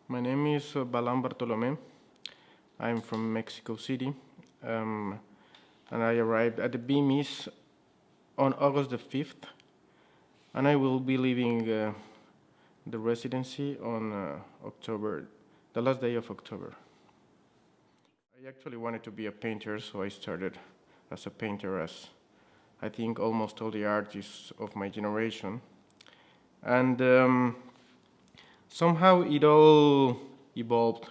My name is Balam Bartolome. I'm from Mexico City, um, and I arrived at the BMIS on August the 5th, and I will be leaving the residency on October, the last day of October. I actually wanted to be a painter, so I started as a painter, as I think almost all the artists of my generation. And somehow it all evolved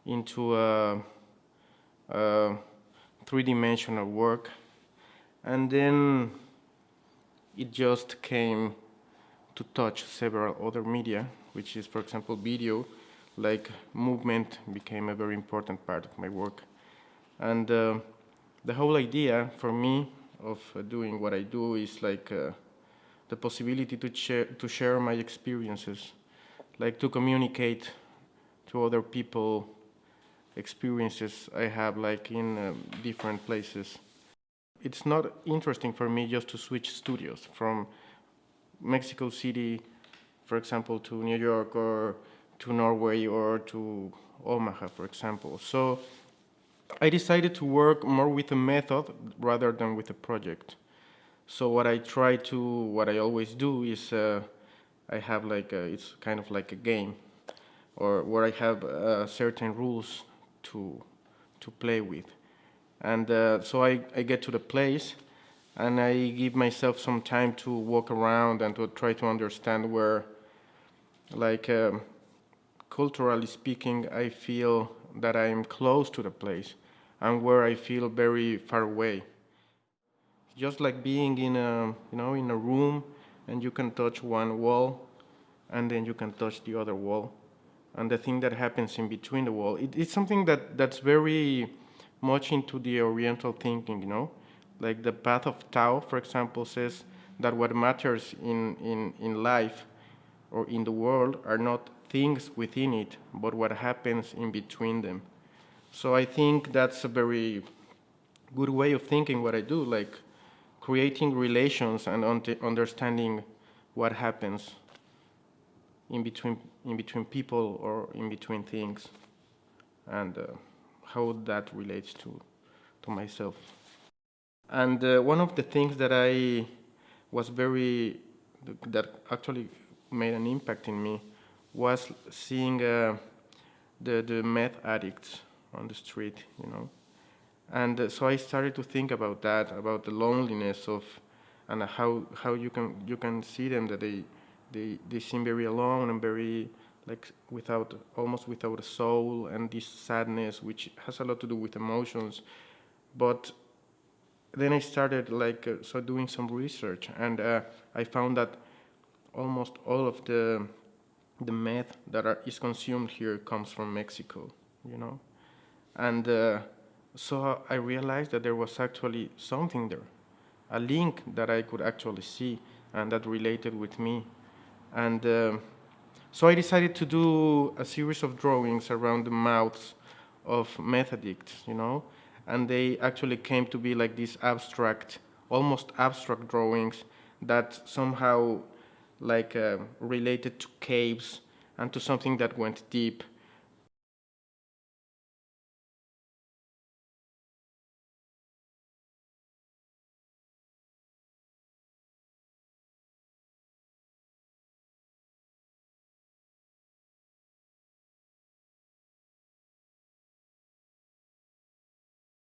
into a three-dimensional work, and then it just came to touch several other media, which is, for example, video. Like movement became a very important part of my work, and the whole idea for me of doing what I do is like the possibility to share my experiences, like to communicate to other people experiences I have, like in different places. It's not interesting for me just to switch studios from Mexico City, for example, to New York or to Norway or to Omaha, for example. So I decided to work more with a method rather than with a project. So what I always do is I have it's kind of like a game, or where I have certain rules to play with. And so I get to the place and I give myself some time to walk around and to try to understand where, like, culturally speaking, I feel that I am close to the place and where I feel very far away. Just like being in in a room, and you can touch one wall and then you can touch the other wall, and the thing that happens in between the wall, it's something that's very much into the Oriental thinking, like the path of Tao, for example, says that what matters in life or in the world are not things within it, but what happens in between them. So I think that's a very good way of thinking what I do, like creating relations and understanding what happens in between people or in between things, and how that relates to myself. And one of the things that I was very that actually made an impact in me was seeing the meth addicts on the street, and so I started to think about that, about the loneliness of, and how you can see them, that they seem very alone and very, like, without, almost without a soul, and this sadness which has a lot to do with emotions. But then I started doing some research, and I found that almost all of the meth that is consumed here comes from Mexico, and so I realized that there was actually something there, a link that I could actually see and that related with me. And so I decided to do a series of drawings around the mouths of meth addicts, and they actually came to be like these abstract, almost abstract drawings that somehow related to caves and to something that went deep